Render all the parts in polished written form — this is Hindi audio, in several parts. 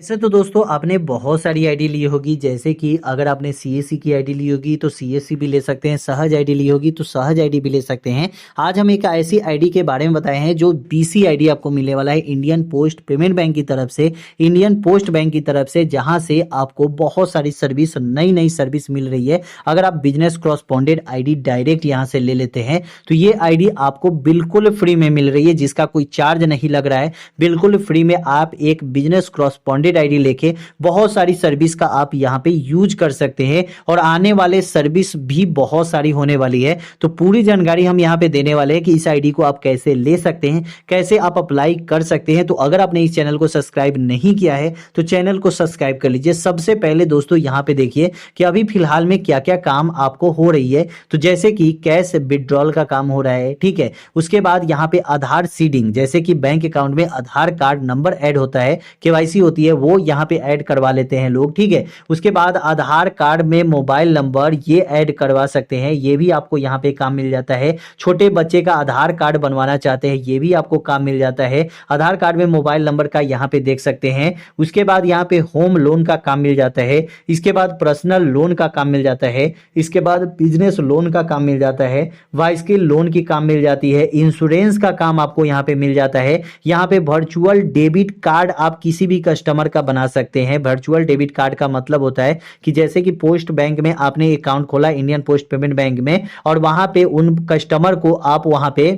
ऐसे तो दोस्तों आपने बहुत सारी आईडी ली होगी। जैसे कि अगर आपने सीएससी की आईडी ली होगी तो सीएससी भी ले सकते हैं, सहज आईडी ली होगी तो सहज आईडी भी ले सकते हैं। आज हम एक ऐसी आईडी के बारे में बताए हैं जो बीसी आईडी आपको मिलने वाला है इंडियन पोस्ट पेमेंट बैंक की तरफ से, इंडियन पोस्ट बैंक की तरफ से, जहां से आपको बहुत सारी सर्विस, नई नई सर्विस मिल रही है। अगर आप बिजनेस क्रॉसपॉन्डेड आईडी डायरेक्ट यहां से ले लेते हैं तो ये आईडी आपको बिल्कुल फ्री में मिल रही है, जिसका कोई चार्ज नहीं लग रहा है। बिल्कुल फ्री में आप एक बिजनेस क्रॉसपॉन्डेड आईडी लेके बहुत सारी सर्विस का आप यहां पे यूज कर सकते हैं और आने वाले सर्विस भी बहुत सारी होने वाली है। तो पूरी जानकारी हम यहां पे देने वाले हैं कि इस आईडी को आप कैसे ले सकते हैं, कैसे आप अप्लाई कर सकते हैं। तो अगर आपने इस चैनल को सब्सक्राइब नहीं किया है तो चैनल को सब्सक्राइब कर लीजिए। सबसे पहले दोस्तों यहां पे देखिए कि अभी फिलहाल में क्या क्या काम आपको हो रही है। तो जैसे कि कैश विड्रॉल का काम हो रहा है, ठीक है। उसके बाद यहां पे आधार सीडिंग, जैसे कि बैंक अकाउंट में आधार कार्ड नंबर ऐड होता है, केवाईसी होती है, वो यहां पे ऐड करवा लेते हैं लोग, ठीक है। उसके बाद आधार कार्ड में मोबाइल नंबर ये ऐड करवा सकते हैं, ये भी आपको यहां पे काम मिल जाता है। छोटे बच्चे का आधार कार्ड बनवाना चाहते हैं, ये भी आपको काम मिल जाता है। आधार कार्ड में मोबाइल नंबर का यहां पे देख सकते हैं। उसके बाद यहां पे होम लोन का काम मिल जाता है। इसके बाद पर्सनल लोन का काम मिल जाता है। इसके बाद बिजनेस लोन का काम मिल जाता है। वाइस्किल लोन की काम मिल जाती है। इंश्योरेंस का काम आपको यहां पे मिल जाता है। यहां पे वर्चुअल डेबिट कार्ड आप किसी भी कस्टमर का बना सकते हैं। वर्चुअल डेबिट कार्ड का मतलब होता है कि जैसे कि पोस्ट बैंक में आपने अकाउंट खोला, इंडियन पोस्ट पेमेंट बैंक में, और वहां पे उन कस्टमर को आप वहां पे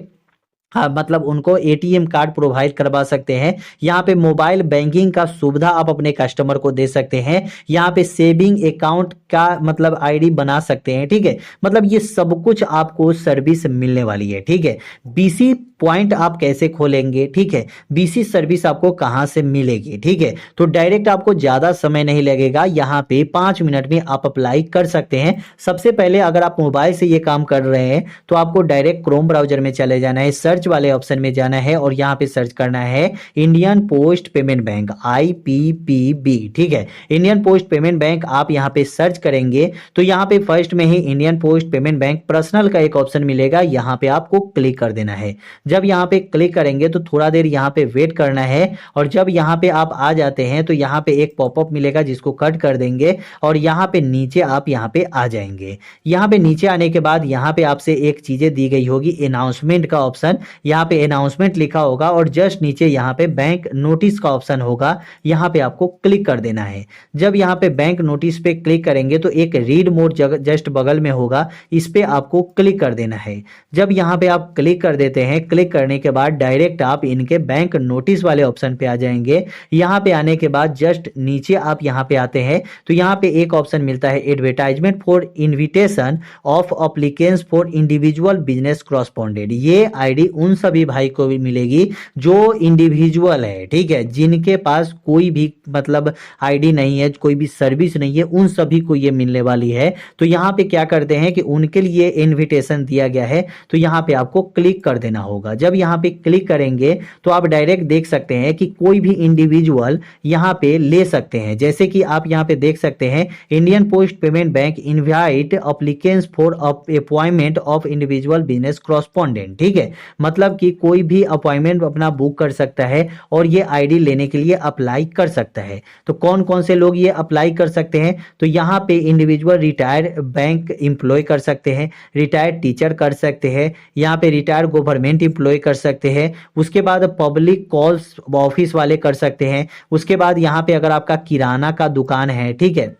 मतलब उनको एटीएम कार्ड प्रोवाइड करवा सकते हैं। यहाँ पे मोबाइल बैंकिंग का सुविधा आप अपने कस्टमर को दे सकते हैं। यहाँ पे सेविंग अकाउंट का मतलब आईडी बना सकते हैं, ठीक है। मतलब ये सब कुछ आपको सर्विस मिलने वाली है, ठीक है। बीसी पॉइंट आप कैसे खोलेंगे, ठीक है। बीसी सर्विस आपको कहां से मिलेगी, ठीक है। तो डायरेक्ट आपको ज्यादा समय नहीं लगेगा, यहाँ पे 5 मिनट में आप अप्लाई कर सकते हैं। सबसे पहले अगर आप मोबाइल से ये काम कर रहे हैं तो आपको डायरेक्ट क्रोम ब्राउजर में चले जाना है, सर्च वाले ऑप्शन में जाना है और यहां पे सर्च करना है Indian post payment bank, IPPB, ठीक है। इंडियन पोस्ट पेमेंट बैंक आप यहां पे सर्च करेंगे तो यहां पे फर्स्ट में ही Indian post payment bank personal का एक ऑप्शन मिलेगा, यहां पे आपको क्लिक कर देना है। जब यहां पे क्लिक करेंगे तो थोड़ा देर यहां पे वेट करना है और जब यहां पे आप आ जाते हैं तो यहां पे एक पॉपअप मिलेगा जिसको कट कर देंगे और यहां पे नीचे आप यहां पे आ जाएंगे। यहां पे नीचे आने के बाद यहां पे आपसे एक चीजें दी गई होगी, अनाउंसमेंट का ऑप्शन, यहाँ पे अनाउंसमेंट लिखा होगा और जस्ट नीचे यहाँ पे बैंक नोटिस का ऑप्शन होगा, यहाँ पे आपको क्लिक कर देना है। जब यहाँ पे बैंक नोटिस पे क्लिक करेंगे तो एक रीड मोड जस्ट बगल में होगा, इस पे आपको क्लिक कर देना है। जब यहाँ पे आप क्लिक कर देते हैं, क्लिक करने के बाद डायरेक्ट आप इनके बैंक नोटिस वाले ऑप्शन पे आ जाएंगे। यहाँ पे आने के बाद जस्ट नीचे आप यहाँ पे आते हैं तो यहाँ पे एक ऑप्शन मिलता है advertisement for invitation of applicants for individual business correspondent. ये आईडी उन सभी भाई को भी मिलेगी जो इंडिविजुअल है, ठीक है, जिनके पास कोई भी मतलब आईडी नहीं है, कोई भी सर्विस नहीं है, उन सभी को ये मिलने वाली है। तो यहाँ पे क्या करते हैं कि उनके लिए इनविटेशन दिया गया है तो यहाँ पे आपको क्लिक कर देना होगा। जब यहाँ पे क्लिक करेंगे तो आप डायरेक्ट देख सकते हैं कि कोई भी इंडिविजुअल यहाँ पे ले सकते हैं। जैसे कि आप यहाँ पे देख सकते हैं Indian post payment bank invite applicants for appointment of individual business correspondent, ठीक है। मतलब कि कोई भी अपॉइंटमेंट अपना बुक कर सकता है और ये आईडी लेने के लिए अप्लाई कर सकता है। तो कौन कौन से लोग ये अप्लाई कर सकते हैं, तो यहाँ पे इंडिविजुअल रिटायर्ड बैंक एम्प्लॉय कर सकते हैं, रिटायर्ड टीचर कर सकते हैं, यहाँ पे रिटायर्ड गवर्नमेंट एम्प्लॉय कर सकते हैं। उसके बाद पब्लिक कॉल्स ऑफिस वाले कर सकते हैं। उसके बाद यहाँ पे अगर आपका किराना का दुकान है, ठीक है,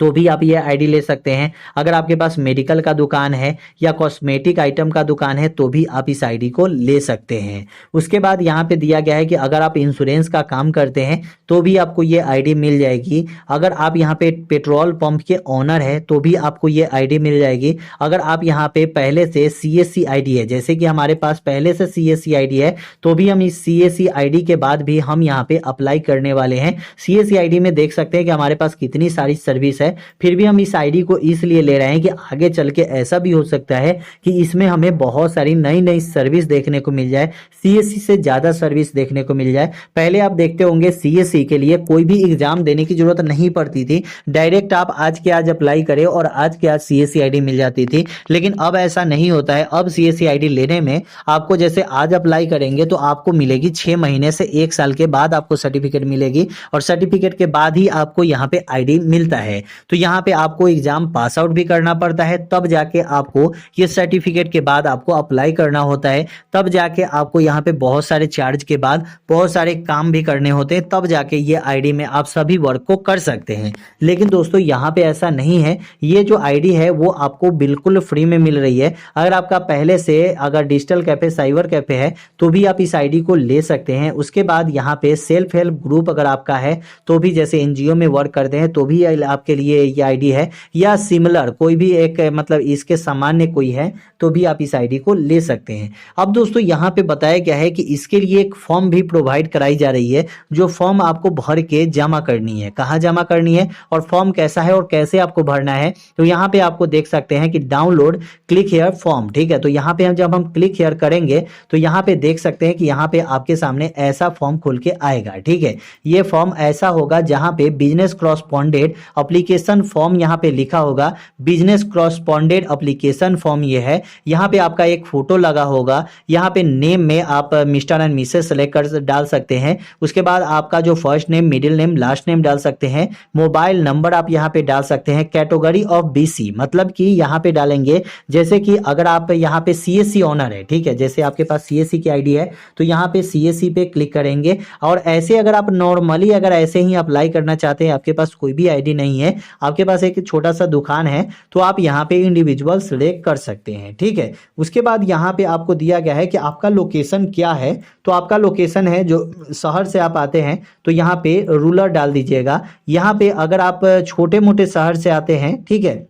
तो भी आप ये आईडी ले सकते हैं। अगर आपके पास मेडिकल का दुकान है या कॉस्मेटिक आइटम का दुकान है तो भी आप इस आईडी को ले सकते हैं। उसके बाद यहाँ पे दिया गया है कि अगर आप इंश्योरेंस का काम करते हैं तो भी आपको ये आईडी मिल जाएगी। अगर आप यहाँ पे पेट्रोल पंप के ओनर है तो भी आपको ये आईडी मिल जाएगी। अगर आप यहाँ पे पहले से CSC आईडी है, जैसे कि हमारे पास पहले से CSC आईडी है, तो भी हम इस CSC आईडी के बाद भी हम यहाँ पे अप्लाई करने वाले हैं। CSC आईडी में देख सकते हैं कि हमारे पास कितनी सारी सर्विस सर्विस है, फिर भी हम इस आईडी को इसलिए ले रहे हैं कि आगे चल के ऐसा भी हो सकता है कि इसमें हमें बहुत सारी नई नई सर्विस देखने को मिल जाए, सीएससी से ज़्यादा सर्विस देखने को मिल जाए। पहले आप देखते होंगे सीएससी के लिए कोई भी एग्जाम देने की जरूरत नहीं पड़ती थी, डायरेक्ट आप आज के आज अप्लाई करें और आज के आज सीएससी आईडी मिल जाती थी। लेकिन अब ऐसा नहीं होता है। अब सीएससी आईडी लेने में आपको जैसे आज अप्लाई करेंगे तो आपको मिलेगी 6 महीने से 1 साल के बाद आपको सर्टिफिकेट मिलेगी, और सर्टिफिकेट के बाद ही आपको यहाँ पे आईडी मिलता है। तो यहाँ पे आपको एग्जाम पास आउट भी करना पड़ता है, तब जाके आपको ये सर्टिफिकेट के बाद आपको अप्लाई करना होता है, तब जाके आपको यहाँ पे बहुत सारे चार्ज के बाद बहुत सारे काम भी करने होते हैं, तब जाके ये आईडी में आप सभी वर्क को कर सकते हैं। लेकिन दोस्तों यहाँ पे ऐसा नहीं है, ये जो आईडी है वो आपको बिल्कुल फ्री में मिल रही है। अगर आपका पहले से अगर डिजिटल कैफे साइबर कैफे है तो भी आप इस आईडी को ले सकते हैं। उसके बाद यहाँ पे सेल्फ हेल्प ग्रुप अगर आपका है तो भी, जैसे एनजीओ में वर्क करते हैं तो भी आपके लिए ये आईडी है, या सिमिलर कोई भी एक मतलब इसके सामान्य कोई है तो भी आप इस आईडी को ले सकते हैं। अब दोस्तों यहाँ पे बताया गया है कि इसके लिए एक फॉर्म भी प्रोवाइड कराई जा रही है, जो फॉर्म आपको भर के जमा करनी है। कहाँ जमा करनी है और फॉर्म कैसा है और कैसे आपको भरना है, तो यहाँ पे आपको देख सकते हैं कि डाउनलोड क्लिक हियर फॉर्म, ठीक है। तो यहाँ पे जब हम क्लिक हियर करेंगे तो यहाँ पे देख सकते हैं कि यहाँ पे आपके सामने ऐसा फॉर्म खुल के आएगा, ठीक है। ये फॉर्म ऐसा होगा जहाँ पे बिजनेस क्रॉसपॉन्डेड एप्लीकेशन फॉर्म यहाँ पे लिखा होगा, बिजनेस क्रॉसपॉन्डेड एप्लीकेशन फॉर्म ये है। यहाँ पे आपका एक फोटो लगा होगा, यहाँ पे नेम में आप मिस्टर एंड मिसेस सेलेक्ट कर डाल सकते हैं। उसके बाद आपका जो first name, middle name, last name डाल सकते हैं। मोबाइल नंबर आप यहाँ पे डाल सकते हैं। कैटेगरी ऑफ बीसी, मतलब कि यहाँ पे डालेंगे जैसे कि अगर आप यहाँ पे सीएससी ऑनर है, ठीक है, जैसे आपके पास सीएससी की आईडी है तो यहाँ पे सीएससी पे क्लिक करेंगे। और ऐसे अगर आप नॉर्मली अगर ऐसे ही अप्लाई करना चाहते हैं, आपके पास कोई भी आईडी नहीं है, आपके पास एक छोटा सा दुकान है, तो आप यहाँ पे इंडिविजुअल सिलेक्ट कर सकते हैं, ठीक है। उसके बाद यहाँ पे आपको दिया गया है कि आपका लोकेशन क्या है, तो आपका लोकेशन है जो शहर से आप आते हैं तो यहाँ पे रूरल डाल दीजिएगा। यहाँ पे अगर आप छोटे मोटे शहर से आते हैं, ठीक है,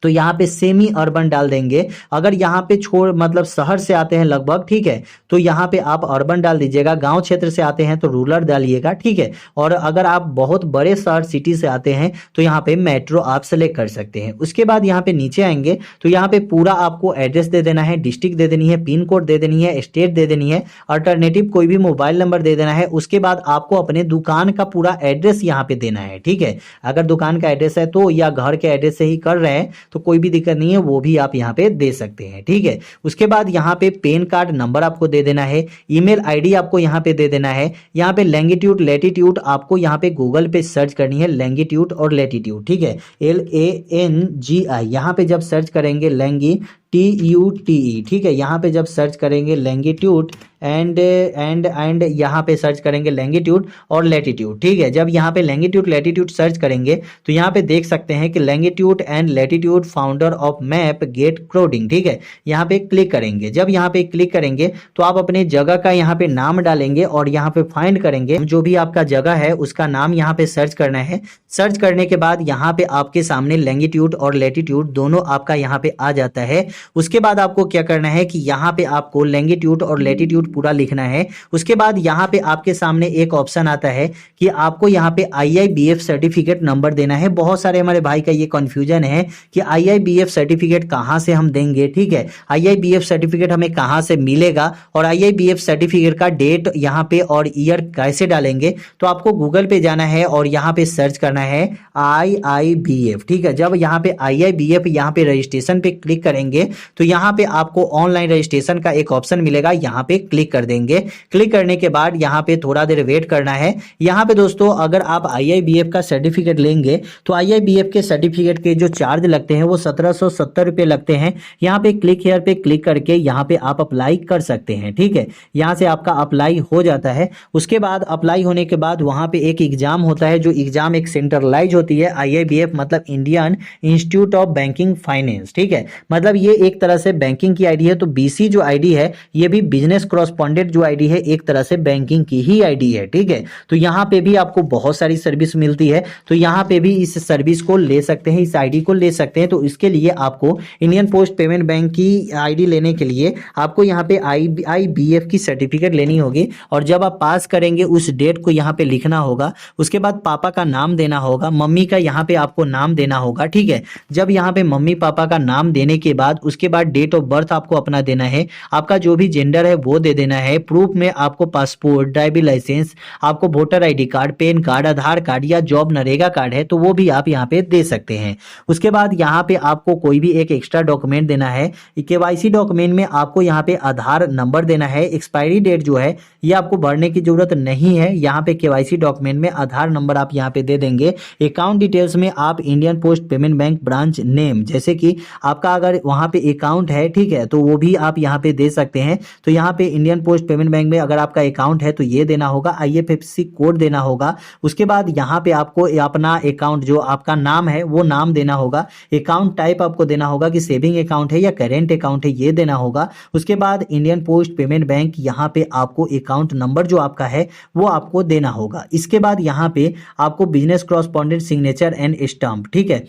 तो यहाँ पे सेमी अर्बन डाल देंगे। अगर यहाँ पे छोड़ मतलब शहर से आते हैं लगभग, ठीक है, तो यहाँ पे आप अर्बन डाल दीजिएगा। गांव क्षेत्र से आते हैं तो रूरल डालिएगा, ठीक है। और अगर आप बहुत बड़े शहर सिटी से आते हैं तो यहाँ पे मेट्रो आप सेलेक्ट कर सकते हैं। उसके बाद यहाँ पे नीचे आएंगे तो यहाँ पे पूरा आपको एड्रेस दे देना है, डिस्ट्रिक्ट दे देनी है, पिन कोड दे देनी है, स्टेट दे देनी है, अल्टरनेटिव कोई भी मोबाइल नंबर दे देना है। उसके बाद आपको अपने दुकान का पूरा एड्रेस यहाँ पे देना है, ठीक है। अगर दुकान का एड्रेस है तो, या घर के एड्रेस से ही कर रहे हैं तो कोई भी दिक्कत नहीं है, वो भी आप यहाँ पे दे सकते हैं, ठीक है। उसके बाद यहाँ पे पैन कार्ड नंबर आपको दे देना है, ईमेल आईडी आपको यहाँ पे दे देना है। यहाँ पे लैंगिट्यूड लेटीट्यूड आपको यहाँ पे गूगल पे सर्च करनी है, लैंगिट्यूड और लेटीट्यूड, ठीक है, LANGI। यहाँ पे जब सर्च करेंगे लैंगी TUTE, ठीक है, यहाँ पे जब सर्च करेंगे लैंगिट्यूड एंड यहाँ पे सर्च करेंगे लैंगिट्यूड और लेटीट्यूड, ठीक है। जब यहाँ पे लैंगिट्यूड लेटीट्यूड सर्च करेंगे तो यहाँ पे देख सकते हैं कि longitude and latitude founder of map get क्रोडिंग, ठीक है, यहाँ पे क्लिक करेंगे। जब यहाँ पे क्लिक करेंगे तो आप अपने जगह का यहाँ पे नाम डालेंगे और यहाँ पे फाइंड करेंगे जो भी आपका जगह है उसका नाम यहाँ पे सर्च करना है। सर्च करने के बाद यहाँ पे आपके सामने लैंगिट्यूड और लेटीट्यूड दोनों आपका यहाँ पे आ जाता है। उसके बाद आपको क्या करना है कि यहाँ पे आपको लैंगिट्यूड और लेटीट्यूड पूरा लिखना है। उसके बाद यहाँ पे आपके सामने एक ऑप्शन आता है कि आपको यहाँ पे IIBF सर्टिफिकेट नंबर देना है। बहुत सारे हमारे भाई का ये कंफ्यूजन है कि IIBF सर्टिफिकेट कहाँ से हम देंगे, ठीक है, IIBF सर्टिफिकेट हमें कहाँ से मिलेगा और IIBF सर्टिफिकेट का डेट यहाँ पे और ईयर कैसे डालेंगे। तो आपको गूगल पे जाना है और यहाँ पे सर्च करना है IIBF, ठीक है। जब यहाँ पे IIBF यहाँ पे रजिस्ट्रेशन पे क्लिक करेंगे तो यहाँ पे आपको ऑनलाइन रजिस्ट्रेशन का एक ऑप्शन मिलेगा, यहाँ पे क्लिक कर देंगे। क्लिक करने के बाद यहाँ पे थोड़ा देर वेट करना है। यहाँ पे दोस्तों अगर आप IIBF का सर्टिफिकेट लेंगे तो IIBF के सर्टिफिकेट के जो चार्ज लगते हैं वो 1770 रुपये लगते हैं। यहाँ पे क्लिक हियर पे क्लिक करके यहाँ पे आप अप्लाई कर सकते हैं, ठीक है। यहाँ से आपका अप्लाई हो जाता है। उसके बाद अप्लाई होने के बाद वहाँ पे एक एग्जाम होता है, जो एग्जाम एक सेंट्रलाइज होती है। IIBF मतलब Indian institute of banking finance, ठीक है, मतलब ये एक तरह से बैंकिंग की आईडी है, तो बीसी जो आईडी है ये भी बिजनेस कॉरेस्पॉन्डेंट जो आईडी है एक तरह से बैंकिंग की ही आईडी है, ठीक है। तो यहाँ पे भी आपको बहुत सारी सर्विस मिलती है, तो यहाँ पे भी इस सर्विस को ले सकते हैं, इस आईडी को ले सकते हैं। तो इसके लिए आपको इंडियन पोस्ट पेमेंट बैंक की आईडी लेने के लिए आपको यहाँ पे IBF की सर्टिफिकेट लेनी होगी, और जब आप पास करेंगे उस डेट को यहाँ पे लिखना होगा। उसके बाद पापा का नाम देना होगा, मम्मी का यहाँ पे आपको नाम देना होगा, ठीक है। जब यहाँ पे मम्मी पापा का नाम देने के बाद उसके बाद डेट ऑफ बर्थ आपको अपना देना है, आपका जो भी जेंडर है वो दे देना है। प्रूफ में आपको पासपोर्ट, ड्राइविंग लाइसेंस, आपको voter ID card, PAN card, Aadhaar card या जॉब नरेगा कार्ड है तो वो भी आप यहाँ पे दे सकते हैं। उसके बाद यहाँ पे आपको कोई भी एक एक्स्ट्रा डॉक्यूमेंट देना है। केवाईसी डॉक्यूमेंट में आपको यहाँ पे आधार नंबर देना है। एक्सपायरी डेट जो है ये आपको भरने की जरूरत नहीं है, यहाँ पे केवाईसी डॉक्यूमेंट में आधार नंबर आप यहाँ पे दे देंगे। अकाउंट डिटेल्स में आप Indian post payment bank branch name, जैसे कि आपका अगर वहाँ पे अकाउंट है, ठीक है, तो वो भी आप यहाँ पे दे सकते हैं। तो यहाँ पे इंडियन पोस्ट पेमेंट बैंक में अगर आपका अकाउंट है तो ये देना होगा, IFSC कोड देना होगा। उसके बाद यहाँ पे आपको अपना अकाउंट जो आपका नाम है वो नाम देना होगा। अकाउंट टाइप आपको देना होगा कि सेविंग अकाउंट है या करेंट अकाउंट है, ये देना होगा। उसके बाद इंडियन पोस्ट पेमेंट बैंक यहाँ पे आपको अकाउंट नंबर जो आपका है वो आपको देना होगा। इसके बाद यहाँ पे आपको business correspondent signature and stamp, ठीक है,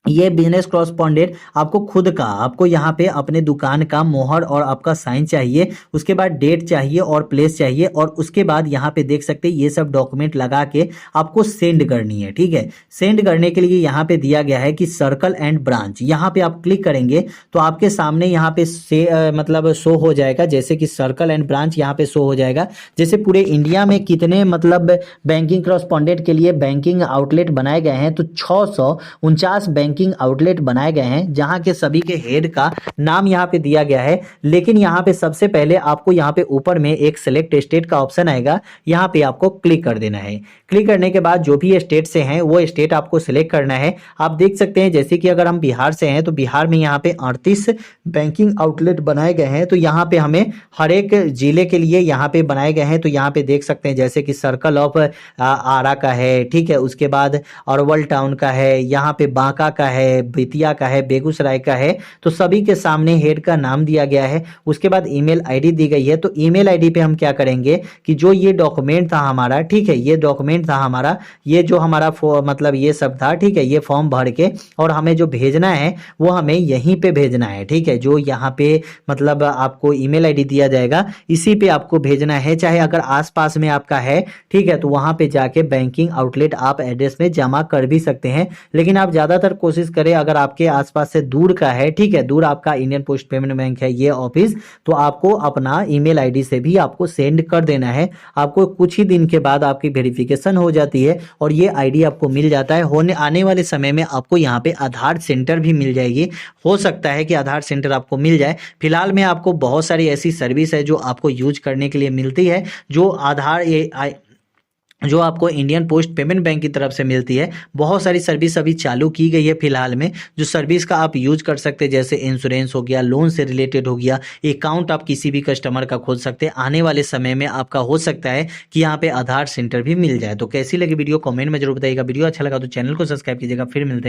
ये बिजनेस कॉरेस्पॉन्डेंट आपको खुद का, आपको यहाँ पे अपने दुकान का मोहर और आपका साइन चाहिए। उसके बाद डेट चाहिए और प्लेस चाहिए, और उसके बाद यहाँ पे देख सकते हैं ये सब डॉक्यूमेंट लगा के आपको सेंड करनी है, ठीक है। सेंड करने के लिए यहाँ पे दिया गया है कि सर्कल एंड ब्रांच, यहाँ पे आप क्लिक करेंगे तो आपके सामने यहाँ पे मतलब शो हो जाएगा, जैसे कि सर्कल एंड ब्रांच यहाँ पे शो हो जाएगा। जैसे पूरे इंडिया में कितने मतलब बैंकिंग कॉरेस्पॉन्डेंट के लिए बैंकिंग आउटलेट बनाए गए हैं, तो 649 बैंकिंग आउटलेट बनाए गए हैं, जहां के सभी के हेड का नाम यहां पे दिया गया है। लेकिन यहां पे सबसे पहले आपको यहां पे ऊपर में एक सिलेक्ट स्टेट का ऑप्शन आएगा, यहां पे आपको क्लिक कर देना है। क्लिक करने के बाद जो भी स्टेट से हैं वो स्टेट आपको सिलेक्ट करना है। आप देख सकते हैं जैसे कि अगर हम बिहार से हैं तो बिहार में यहाँ पे 38 बैंकिंग आउटलेट बनाए गए हैं। तो यहाँ पे हमें हर एक जिले के लिए यहाँ पे बनाए गए हैं। तो यहाँ पे देख सकते हैं जैसे कि सर्कल ऑफ आरा का है, ठीक है, उसके बाद अरवल टाउन का है, यहाँ पे बांका का है, बेतिया का है, बेगूसराय का है। तो सभी के सामने हेड का नाम दिया गया है। उसके बाद ईमेल आईडी दी गई है। तो ईमेल आईडी पे हम क्या करेंगे कि जो ये डॉक्यूमेंट था हमारा, ठीक है, ये डॉक्यूमेंट था हमारा, ये जो हमारा मतलब ये सब था, ठीक है, ये फॉर्म भर के और हमें जो भेजना है वो हमें यहीं पे भेजना है, ठीक है। जो यहाँ पे मतलब आपको ईमेल आईडी दिया जाएगा इसी पे आपको भेजना है। चाहे अगर आसपास में आपका है, ठीक है, तो वहां पे जाके बैंकिंग आउटलेट आप एड्रेस में जमा कर भी सकते हैं। लेकिन आप ज्यादातर कोशिश करें अगर आपके आसपास से दूर का है, ठीक है, दूर आपका इंडियन पोस्ट पेमेंट बैंक है ये ऑफिस, तो आपको अपना ईमेल आईडी से भी आपको सेंड कर देना है। आपको कुछ ही दिन के बाद आपकी वेरिफिकेशन हो जाती है और ये आईडी आपको मिल जाता है। होने आने वाले समय में आपको यहाँ पे आधार सेंटर भी मिल जाएगी। हो सकता है कि आधार सेंटर आपको मिल जाए। फिलहाल में आपको बहुत सारी ऐसी सर्विस है जो आपको यूज करने के लिए मिलती है, जो आपको इंडियन पोस्ट पेमेंट बैंक की तरफ से मिलती है। बहुत सारी सर्विस अभी चालू की गई है फिलहाल में, जो सर्विस का आप यूज कर सकते हैं, जैसे इंश्योरेंस हो गया, लोन से रिलेटेड हो गया, अकाउंट आप किसी भी कस्टमर का खोल सकते हैं। आने वाले समय में आपका हो सकता है कि यहाँ पे आधार सेंटर भी मिल जाए। तो कैसी लगी वीडियो कमेंट में जरूर बताइएगा। वीडियो अच्छा लगा तो चैनल को सब्सक्राइब कीजिएगा। फिर मिलते हैं।